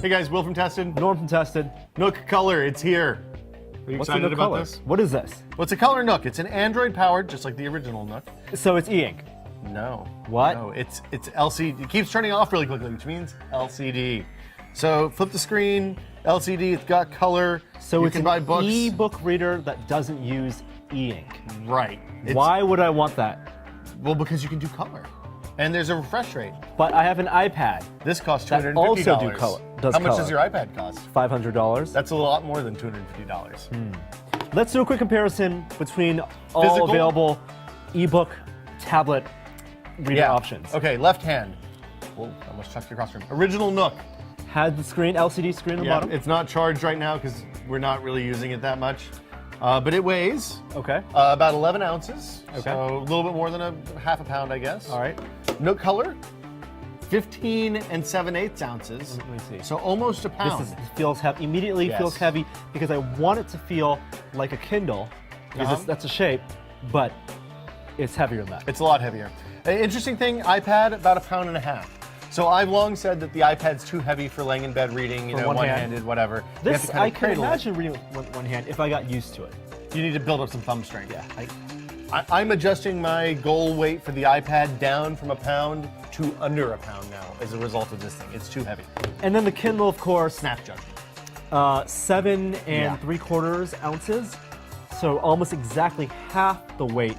Hey guys, Will from Tested. Norm from Tested. Nook Color, it's here. Are you What's excited the Nook about Color? this? What is this? Well, it's a Color Nook. It's an Android powered, just like the original Nook. So it's e-ink. No. What? No, it's LCD. It keeps turning off really quickly, which means LCD. So flip the screen, LCD, it's got color. So you it's can an buy books. e-book reader that doesn't use e-ink. Right. Why would I want that? Well, because you can do color. And there's a refresh rate. But I have an iPad. This costs That $250. also do color- does How much color. does your iPad cost? $500. That's a lot more than $250. Let's do a quick comparison between all Physical? available ebook, tablet reader options. Okay, left hand. Whoa, I almost chucked you across the room. Original Nook. Had the screen, LCD screen on the Yeah, bottom. it's not charged right now because we're not really using it that much. But it weighs Okay. about 11 ounces. Okay. So a little bit more than a half a pound, I guess. All right. Nook Color, 15 and 7/8 ounces. Let me see. So almost a pound. This feels heavy. Immediately Yes. feels heavy because I want it to feel like a Kindle because Uh-huh. that's a shape, but it's heavier than that. It's a lot heavier. Interesting thing, iPad, about a pound and a half. So I've long said that the iPad's too heavy for laying in bed reading, For one hand. one-handed, whatever. You have This to kind I of can cradle it. imagine reading with one hand if I got used to it. You need to build up some thumb strength. Yeah. I'm adjusting my goal weight for the iPad down from a pound to under a pound now as a result of this thing. It's too heavy. And then the Kindle, of course, Snap judgment. 7 3/4 ounces, so almost exactly half the weight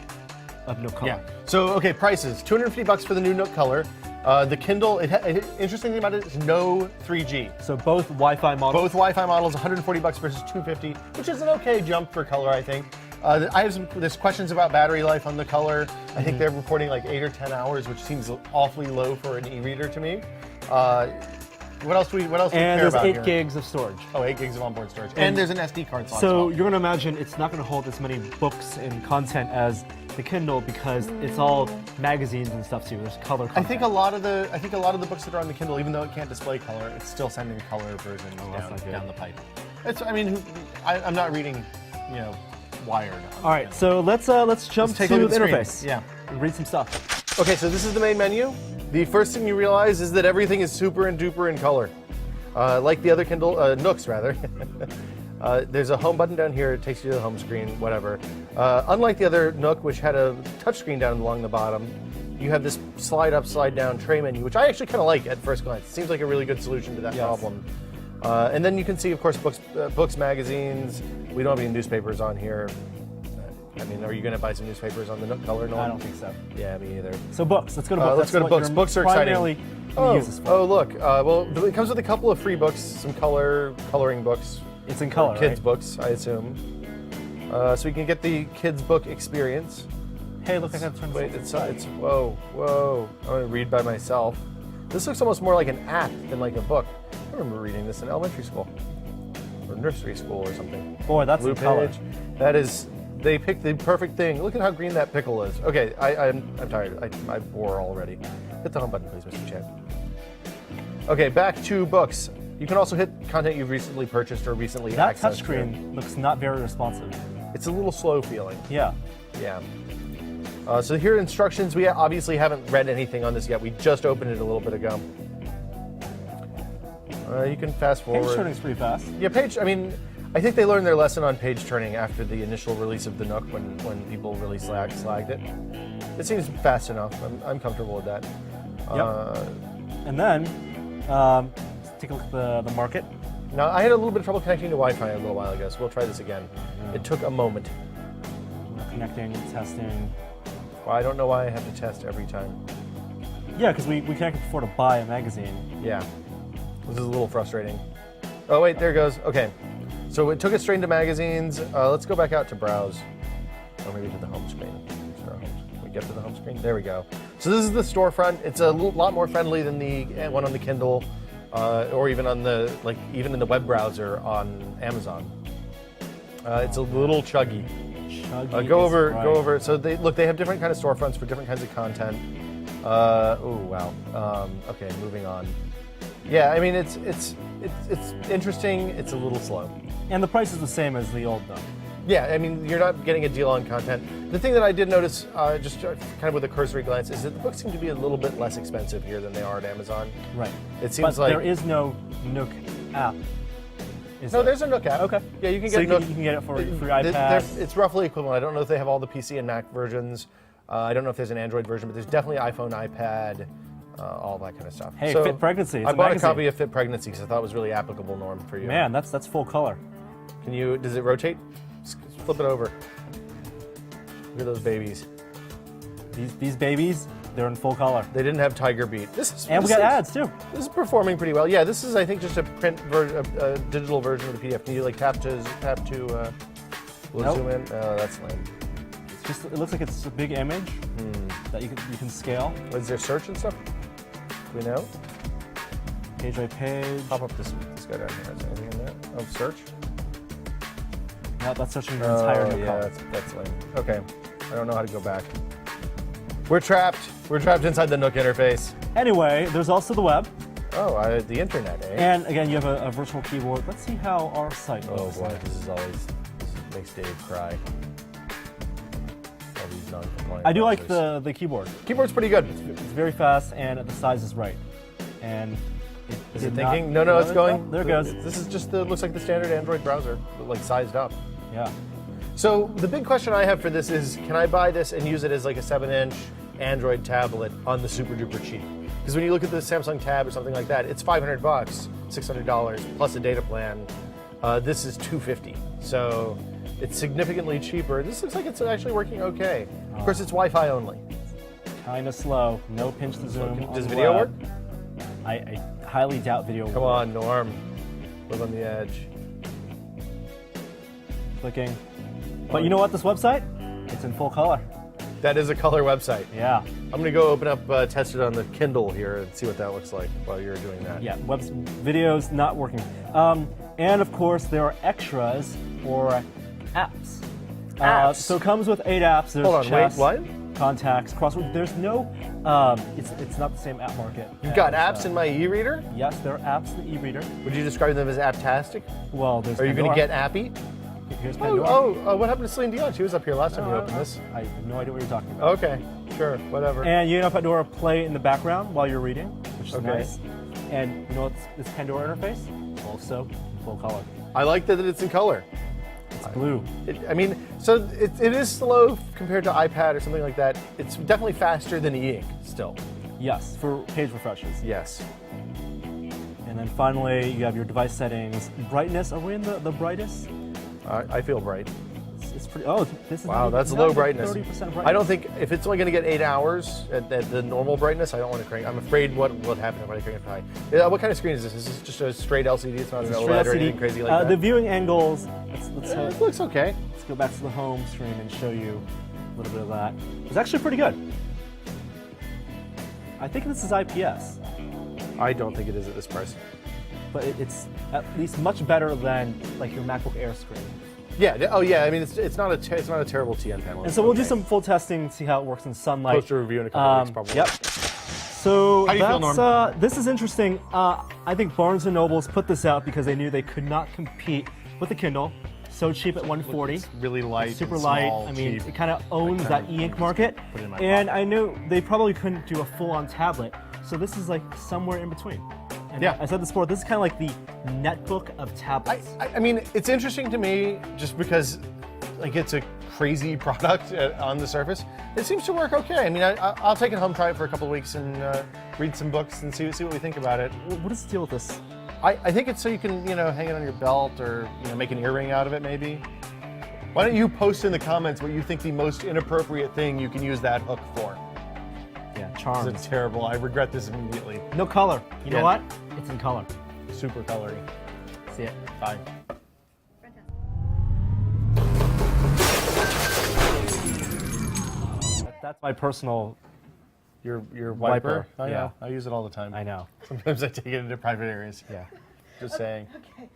of Nook Color. Yeah. So, okay, prices. $250 for the new Nook Color. The Kindle, interesting thing about it is no 3G. So both Wi-Fi models. Both Wi-Fi models, $140 versus $250, which is an okay jump for color, I think. I have there's questions about battery life on the Color. I think they're reporting like 8 or 10 hours, which seems awfully low for an e-reader to me. What else do we And care there's about 8 here? gigs of storage. Oh, 8 gigs of onboard storage. And there's an SD card slot. So as well. you're gonna imagine it's not gonna hold as many books and content as the Kindle because it's all magazines and stuff too. There's color I content. think a lot of the books that are on the Kindle, even though it can't display color, it's still sending color versions that's not good. down the pipe. I'm not reading, Wired. All right, so let's jump take to a the look at the interface. screen. Yeah. And read some stuff. Okay, so this is the main menu. The first thing you realize is that everything is super and duper in color. Like the other Kindle, Nooks rather. There's a home button down here, it takes you to the home screen, whatever. Unlike the other Nook, which had a touchscreen down along the bottom, you have this slide up, slide down tray menu, which I actually kind of like at first glance. It seems like a really good solution to that problem. And then you can see, of course, books, magazines. We don't have any newspapers on here. Are you going to buy some newspapers on the Nook Color? I don't think so. Yeah, me either. So books. Let's go to books. Let's go to That's what books. you're Books are exciting. primarily gonna use this for. Look. Well, it comes with a couple of free books, some coloring books. It's in color, Kids' right? books, I assume. So we can get the kids' book experience. Hey, look, I gotta turn Wait, this it's whoa. I'm going to read by myself. This looks almost more like an app than like a book. I remember reading this in elementary school or nursery school or something. Boy, that's Blue in color. page. That is, they picked the perfect thing. Look at how green that pickle is. Okay, I'm tired. I bore already. Hit the home button, please, Mr. Chan. Okay, back to books. You can also hit content you've recently purchased or recently That accessed. touchscreen looks not very responsive. It's a little slow feeling. Yeah. Yeah. So here are instructions. We obviously haven't read anything on this yet. We just opened it a little bit ago. You can fast forward. Page turning's pretty fast. Yeah, I think they learned their lesson on page turning after the initial release of the Nook when people really slagged it. It seems fast enough. I'm comfortable with that. And then, let's take a look at the market. Now, I had a little bit of trouble connecting to Wi-Fi a little while ago, so we'll try this again. It took a moment. Connecting, testing. Well, I don't know why I have to test every time. Yeah, because we connected before to buy a magazine. Yeah. This is a little frustrating. Oh, wait, there it goes. Okay. So it took us straight into magazines. Let's go back out to browse. Or maybe to the home screen. Can we get to the home screen? There we go. So this is the storefront. It's a lot more friendly than the one on the Kindle, or even on even in the web browser on Amazon. It's a little chuggy. Go over. So they have different kind of storefronts for different kinds of content. Oh wow. Okay, moving on. Yeah, it's interesting. It's a little slow. And the price is the same as the old Nook. Yeah, you're not getting a deal on content. The thing that I did notice, just kind of with a cursory glance, is that the books seem to be a little bit less expensive here than they are at Amazon. Right. It seems but like there is no Nook app. Is No, there? there's a Nook app. Okay. Yeah, you can So get you Nook. can get it for your Th- iPad. It's roughly equivalent. I don't know if they have all the PC and Mac versions. I don't know if there's an Android version, but there's definitely iPhone, iPad, all that kind of stuff. Hey, So Fit Pregnancy. It's I a bought magazine. a copy of Fit Pregnancy because I thought it was really applicable, Norm, for you. Man, that's full color. Can you? Does it rotate? Flip it over. Look at those babies. These babies, they're in full color. They didn't have Tiger Beat. And we got ads too. This is performing pretty well. Yeah, this is I think just a print a digital version of the PDF. Can you like tap to? Will it Nope. zoom in? Oh, that's lame. It's just, it looks like it's a big image that you can scale. Is there search and stuff? Do we know? Page by page. Pop up this guy down here. Is there anything in there? Oh, search. No, that's searching your entire new yeah, color. that's lame. Okay, I don't know how to go back. We're trapped. We're trapped inside the Nook interface. Anyway, there's also the web. Oh, the internet, eh? And again, you have a virtual keyboard. Let's see how our site Oh looks boy, like. this makes Dave cry. All these non-compliant I do like browsers. the keyboard. Keyboard's pretty good. It's very fast and the size is right. And Is did it not- thinking? No, it's going. oh, there it goes. This is just looks like the standard Android browser, but like sized up. Yeah. So the big question I have for this is, can I buy this and use it as like a 7-inch Android tablet on the super duper cheap? Because when you look at the Samsung Tab or something like that, it's $500, $600 plus a data plan. This is $250, so it's significantly cheaper. This looks like it's actually working okay. Of course, it's Wi-Fi only. Kind of slow. No pinch to zoom. on Does the video web. work? I highly doubt video. Come on, Norm. Live on the edge. Clicking. But you know what? This website, it's in full color. That is a color website. Yeah. I'm gonna go open up, test it on the Kindle here and see what that looks like while you're doing that. Yeah. Videos not working. And of course, there are extras or apps. Apps? So it comes with 8 apps. There's Hold on, chess, wait, what? Contacts, crossword. There's no. It's not the same app market. You've got as, apps in my e-reader? Yes, there are apps in the e-reader. Would you describe them as apptastic? Well, there's. Are you going to Pandora. get appy? Here's Oh, Pandora. what happened to Celine Dion? She was up here last time you opened this. I have no idea what you're talking about. Okay, sure, whatever. And you know Pandora play in the background while you're reading, which is Okay. nice. And you know what's this Pandora interface? Also full color. I like that it's in color. It's blue. It is slow compared to iPad or something like that. It's definitely faster than e-ink still. Yes, for page refreshes. Yes. And then finally, you have your device settings. Brightness, are we in the brightest? I feel bright. It's pretty, oh, this is Wow, not that's even- low not even brightness. 30% brightness. I don't think, if it's only going to get 8 hours at the normal brightness, I don't want to crank. I'm afraid what will happen if I crank it high. Yeah, what kind of screen is this? Is this just a straight LCD? It's not an Straight OLED or LCD. anything crazy like The that? viewing angles, It looks okay. let's go back to the home screen and show you a little bit of that. It's actually pretty good. I think this is IPS, I don't think it is at this price. but it's at least much better than like your MacBook Air screen. Yeah. Oh, yeah. I mean, it's not a terrible TN panel. And It's so we'll do okay. some full testing, see how it works in sunlight. Poster review in a couple weeks, probably. Yep. So How do you feel, that's Norm? this is interesting. I think Barnes and Nobles put this out because they knew they could not compete with the Kindle. So cheap at $140. It's really light, Super and light. small, I mean, cheap. it kind of owns kinda that e-ink market. put it in my And pocket. I knew they probably couldn't do a full-on tablet. So this is like somewhere in between. And Yeah. I said this before. This is kind of like the netbook of tablets. I mean, it's interesting to me just because, like, it's a crazy product on the surface. It seems to work okay. I mean, I'll take it home, try it for a couple of weeks, and read some books and see what we think about it. What is the deal with this? I think it's so you can, hang it on your belt or make an earring out of it, maybe. Why don't you post in the comments what you think the most inappropriate thing you can use that hook for? Yeah, It's charms. terrible. I regret this immediately. No color. You know Yeah. what? It's in color. Super colory. See it. Fine. That's my personal. Your wiper. Wiper, I know. yeah. I use it all the time. I know. Sometimes I take it into private areas. Yeah. Just saying. Okay.